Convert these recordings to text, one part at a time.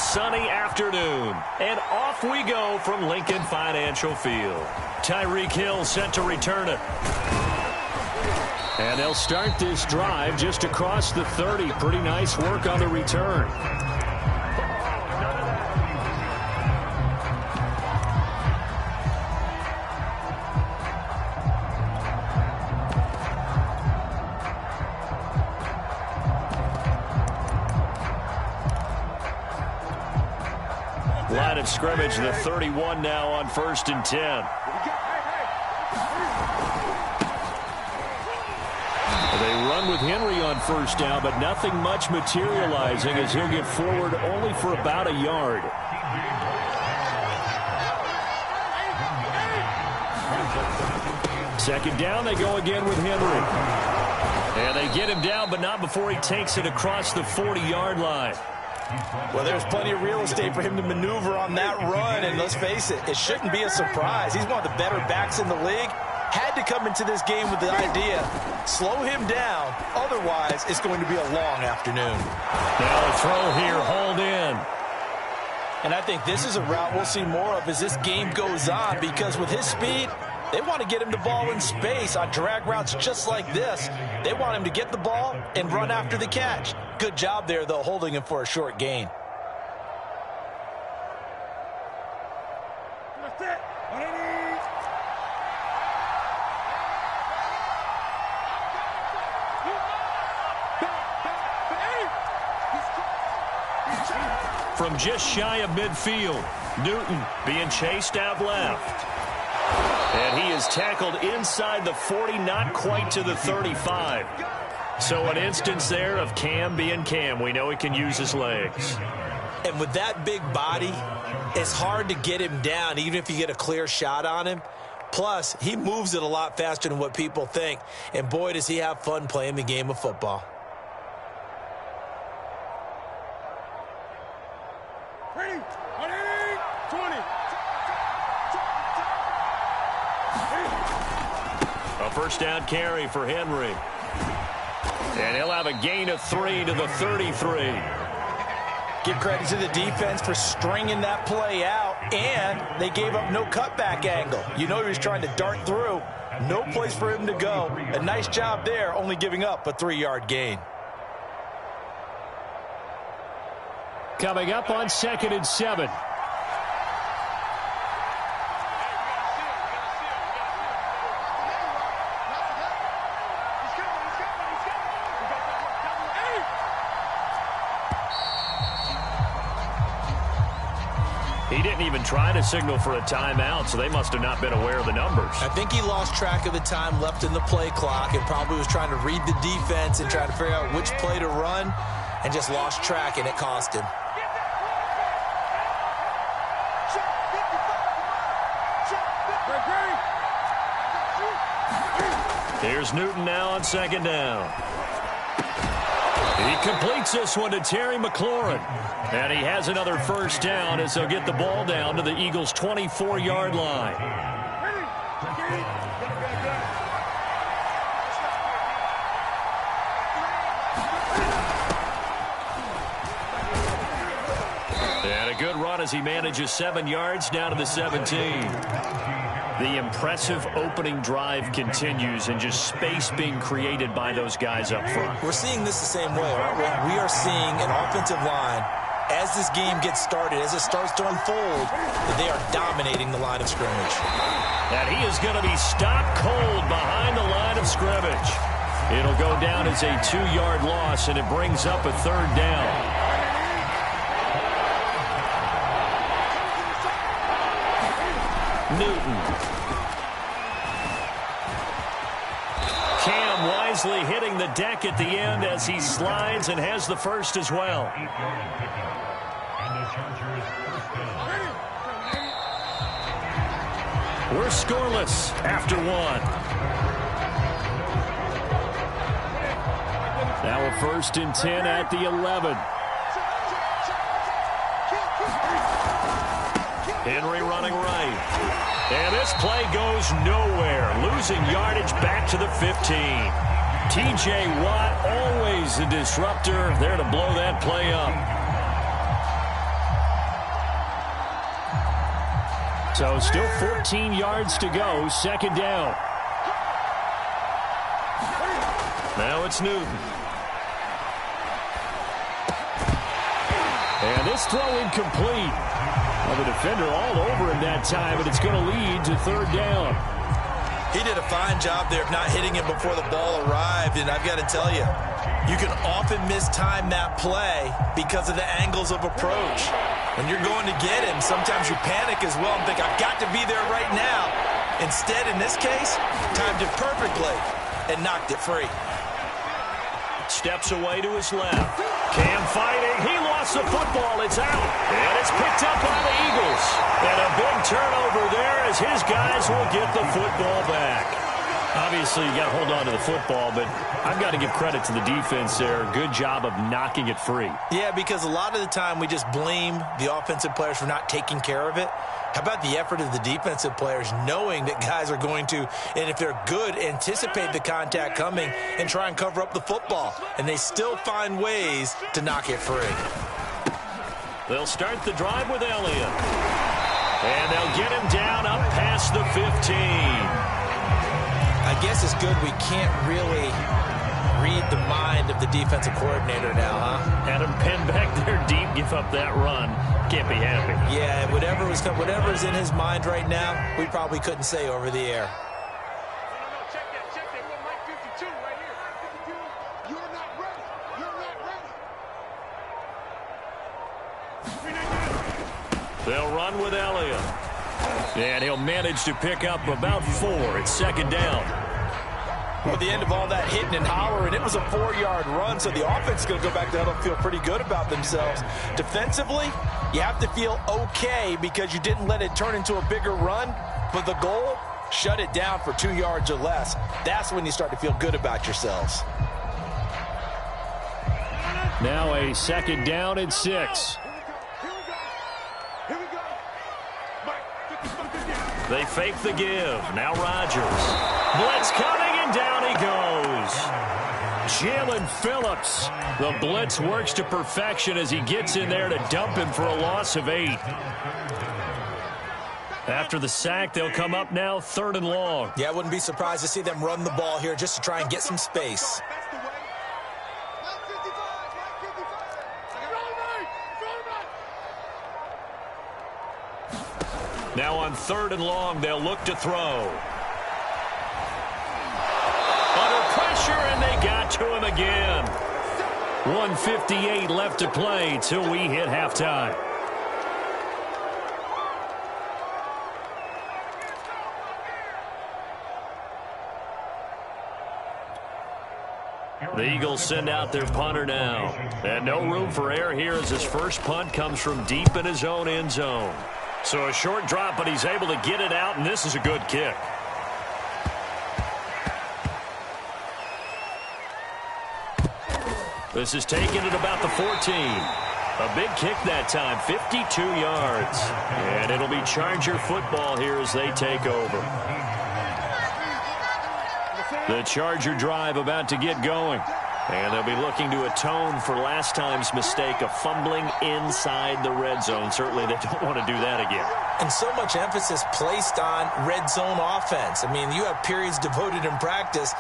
sunny afternoon. And off we go from Lincoln Financial Field. Tyreek Hill set to return it. And they'll start this drive just across the 30. Pretty nice work on the return. Line of scrimmage, the 31 now on 1st and 10. They run with Henry on 1st down, but nothing much materializing as he'll get forward only for about a yard. Second down, they go again with Henry. And they get him down, but not before he takes it across the 40-yard line. Well, there's plenty of real estate for him to maneuver on that run, and let's face it, it shouldn't be a surprise. He's one of the better backs in the league. Had to come into this game with the idea, slow him down, otherwise it's going to be a long afternoon. Now a throw here, hauled in. And I think this is a route we'll see more of as this game goes on, because with his speed, they want to get him the ball in space on drag routes just like this. They want him to get the ball and run after the catch. Good job there, though, holding him for a short gain. From just shy of midfield, Newton being chased out left. And he is tackled inside the 40, not quite to the 35. So an instance there of Cam being Cam. We know he can use his legs. And with that big body, it's hard to get him down, even if you get a clear shot on him. Plus, he moves it a lot faster than what people think. And boy, does he have fun playing the game of football. Ready, 20. A first down carry for Henry. And he'll have a gain of 3 to the 33. Give credit to the defense for stringing that play out, and they gave up no cutback angle. You know he was trying to dart through. No place for him to go. A nice job there, only giving up a 3-yard gain. Coming up on 2nd and 7. He didn't even try to signal for a timeout, so they must have not been aware of the numbers. I think he lost track of the time left in the play clock and probably was trying to read the defense and trying to figure out which play to run and just lost track, and it cost him. Here's Newton now on 2nd down. He completes this one to Terry McLaurin. And he has another first down as they'll get the ball down to the Eagles' 24-yard line. And a good run as he manages 7 yards down to the 17. The impressive opening drive continues, and just space being created by those guys up front. We're seeing this the same way, aren't we? We are seeing an offensive line, as this game gets started, as it starts to unfold, that they are dominating the line of scrimmage. And he is going to be stopped cold behind the line of scrimmage. It'll go down as a 2-yard loss, and it brings up a 3rd down. Newton. Cam wisely hitting the deck at the end as he slides and has the first as well. We're scoreless after 1. Now a 1st and 10 at the 11. Henry running right. And this play goes nowhere. Losing yardage back to the 15. T.J. Watt, always a disruptor, there to blow that play up. So still 14 yards to go, second down. Now it's Newton. And this throw incomplete. Well, the defender all over him that time, but it's going to lead to third down. He did a fine job there of not hitting him before the ball arrived, and I've got to tell you, you can often mistime that play because of the angles of approach. When you're going to get him, sometimes you panic as well and think, I've got to be there right now. Instead, in this case, timed it perfectly and knocked it free. Steps away to his left. Cam fighting. He lost the football. It's out. And it's picked up by the Eagles. And a big turnover there as his guys will get the football back. Obviously, you got to hold on to the football, but I've got to give credit to the defense there. Good job of knocking it free. Yeah, because a lot of the time we just blame the offensive players for not taking care of it. How about the effort of the defensive players knowing that guys are going to, and if they're good, anticipate the contact coming and try and cover up the football. And they still find ways to knock it free. They'll start the drive with Elliott. And they'll get him down up past the 15. I guess it's good we can't really read the mind of the defensive coordinator now, huh? Had him pinned back there deep, give up that run. Can't be happy. Yeah, whatever's in his mind right now, we probably couldn't say over the air. Check that. We're Mike 52 right here. 52, you're not ready. They'll run with Elliott. And he'll manage to pick up about 4. It's second down. Well, at the end of all that hitting and hollering, it was a 4-yard run, so the offense is going to go back there and feel pretty good about themselves. Defensively, you have to feel okay because you didn't let it turn into a bigger run, but the goal, shut it down for 2 yards or less. That's when you start to feel good about yourselves. Now a second down and 6. They fake the give. Now Rodgers. Blitz coming, and down he goes. Jalen Phillips. The blitz works to perfection as he gets in there to dump him for a loss of 8. After the sack, they'll come up now 3rd and long. Yeah, I wouldn't be surprised to see them run the ball here just to try and get some space. Now on 3rd and long, they'll look to throw. Under pressure, and they got to him again. 1:58 left to play till we hit halftime. The Eagles send out their punter now. And no room for error here as his first punt comes from deep in his own end zone. So a short drop, but he's able to get it out, and this is a good kick. This is taken at about the 14. A big kick that time, 52 yards. And it'll be Charger football here as they take over. The Charger drive about to get going. And they'll be looking to atone for last time's mistake of fumbling inside the red zone. Certainly they don't want to do that again. And so much emphasis placed on red zone offense. I mean, you have periods devoted in practice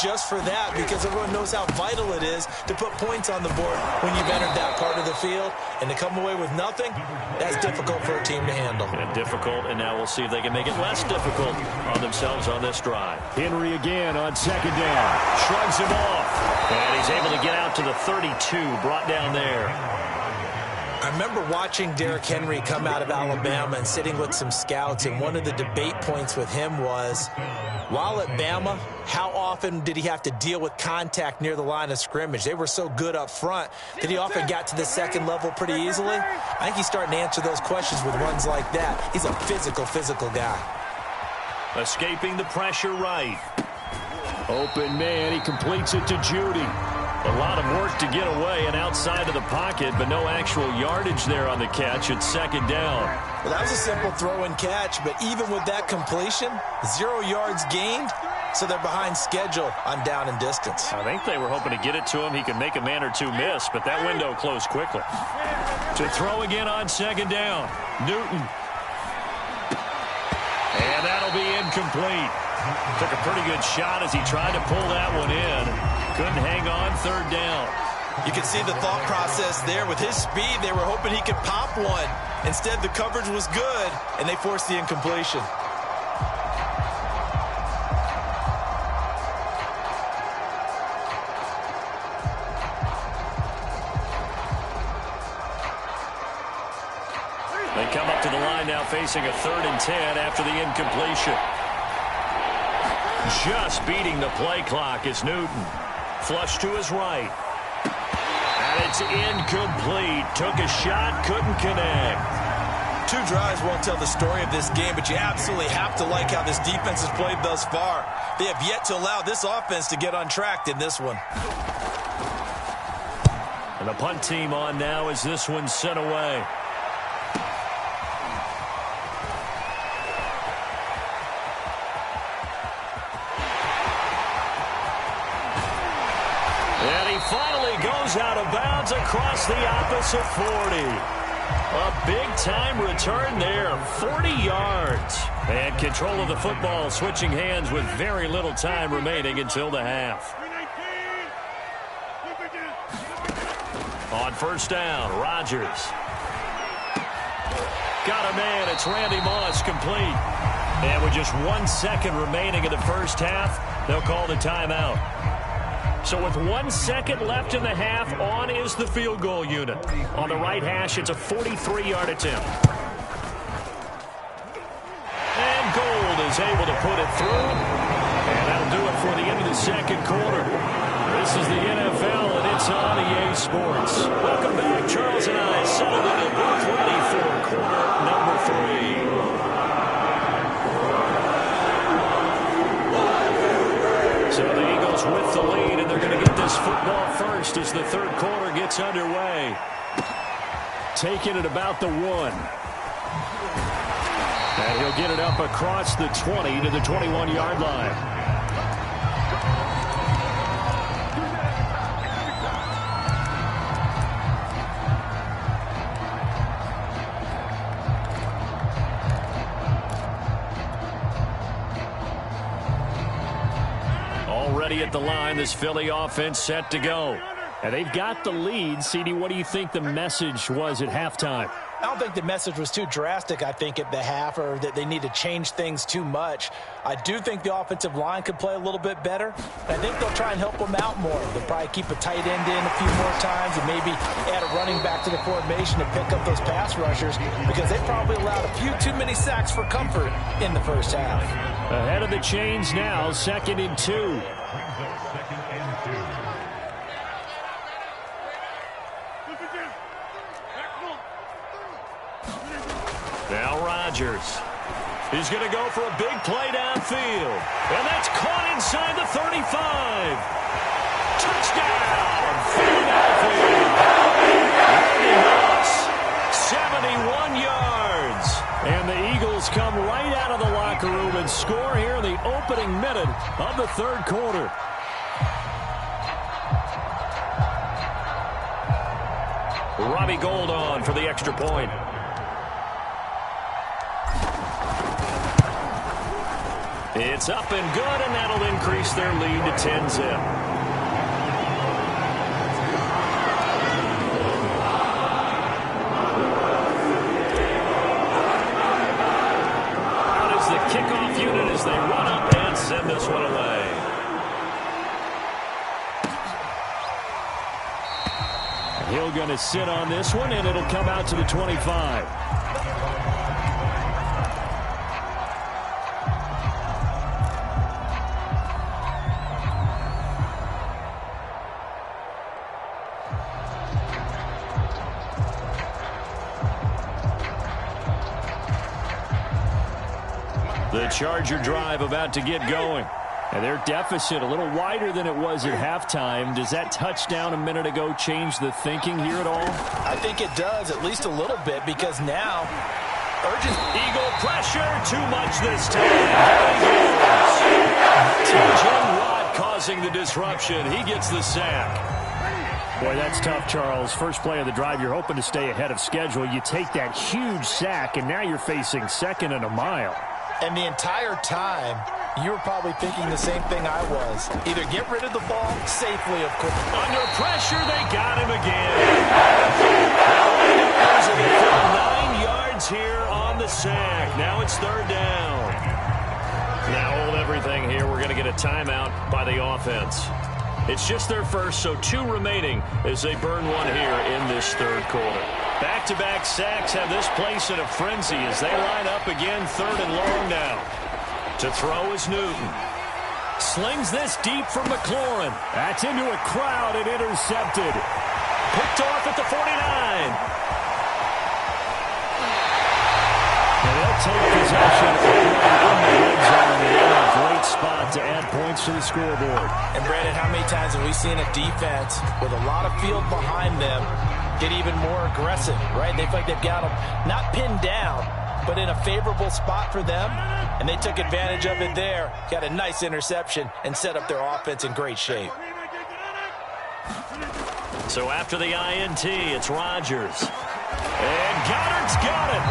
just for that because everyone knows how vital it is to put points on the board when you've entered that part of the field. And to come away with nothing, that's difficult for a team to handle. And difficult, and now we'll see if they can make it less difficult on themselves on this drive. Henry again on second down. Shrugs him off. And he's able to get out to the 32, brought down there. I remember watching Derrick Henry come out of Alabama and sitting with some scouts, and one of the debate points with him was, while at Bama, how often did he have to deal with contact near the line of scrimmage? They were so good up front that he often got to the second level pretty easily. I think he's starting to answer those questions with runs like that. He's a physical guy. Escaping the pressure right. Open man, he completes it to Judy. A lot of work to get away and outside of the pocket, but no actual yardage there on the catch. It's second down. Well, that was a simple throw and catch, but even with that completion, 0 yards gained, so they're behind schedule on down and distance. I think they were hoping to get it to him. He could make a man or two miss, but that window closed quickly. To throw again on second down, Newton. incomplete. Took a pretty good shot as he tried to pull that one in. Couldn't hang on third down. You can see the thought process there. With his speed, they were hoping he could pop one. Instead, the coverage was good, and they forced the incompletion. They come up to the line now facing a 3rd and 10 after the incompletion. Just beating the play clock is Newton. Flush to his right. And it's incomplete. Took a shot, couldn't connect. 2 drives won't tell the story of this game, but you absolutely have to like how this defense has played thus far. They have yet to allow this offense to get untracked in this one. And the punt team on now as this one's sent away. Finally goes out of bounds across the opposite 40. A big-time return there, 40 yards. And control of the football, switching hands with very little time remaining until the half. On first down, Rodgers. Got a man, it's Randy Moss, complete. And with just 1 second remaining in the first half, they'll call the timeout. So with 1 second left in the half, on is the field goal unit. On the right hash, it's a 43-yard attempt. And Gold is able to put it through. And that'll do it for the end of the second quarter. This is the NFL, and it's on EA Sports. Welcome back. Charles and I settled in and both ready for quarter number 3. So the Eagles with the lead, and they're going to get this football first as the third quarter gets underway. Taking it about the 1. And he'll get it up across the 20 to the 21-yard line. Already at the line, this Philly offense set to go. And they've got the lead. CD, what do you think the message was at halftime? I don't think the message was too drastic, I think, at the half, or that they need to change things too much. I do think the offensive line could play a little bit better. I think they'll try and help them out more. They'll probably keep a tight end in a few more times and maybe add a running back to the formation to pick up those pass rushers, because they probably allowed a few too many sacks for comfort in the first half. Ahead of the chains now, 2nd and 2. Now Rodgers. He's going to go for a big play downfield. And that's caught inside the 35. Touchdown, Philadelphia. Randy Moss, 71 yards. And the Eagles come right out of the locker room and score here in the opening minute of the third quarter. Robbie Gould on for the extra point. It's up and good, and that'll increase their lead to 10-zip. Out is the kickoff unit as they run up and send this one away. Hill going to sit on this one, and it'll come out to the 25. The Charger drive about to get going. And their deficit a little wider than it was at halftime. Does that touchdown a minute ago change the thinking here at all? I think it does, at least a little bit, because now urgent Eagle pressure, too much this time. T.J. Watt causing the disruption. He gets the sack. Boy, that's tough, Charles. First play of the drive, you're hoping to stay ahead of schedule. You take that huge sack, and now you're facing 2nd and a mile. And the entire time, you were probably thinking the same thing I was. Either get rid of the ball safely, of course. Under pressure, they got him again. Losing it for 9 yards here on the sack. Now it's third down. Now hold everything here. We're going to get a timeout by the offense. It's just their first, so 2 remaining as they burn one here in this third quarter. Back-to-back sacks have this place in a frenzy as they line up again, third and long now. To throw is Newton. Slings this deep for McLaurin. That's into a crowd and intercepted. Picked off at the 49. And they'll take possession in the red zone and in a great spot to add points to the scoreboard. And Brandon, how many times have we seen a defense with a lot of field behind them get even more aggressive, right? They feel like they've got them not pinned down, but in a favorable spot for them, and they took advantage of it there, got a nice interception, and set up their offense in great shape. So after the INT, it's Rodgers. And Goddard's got it.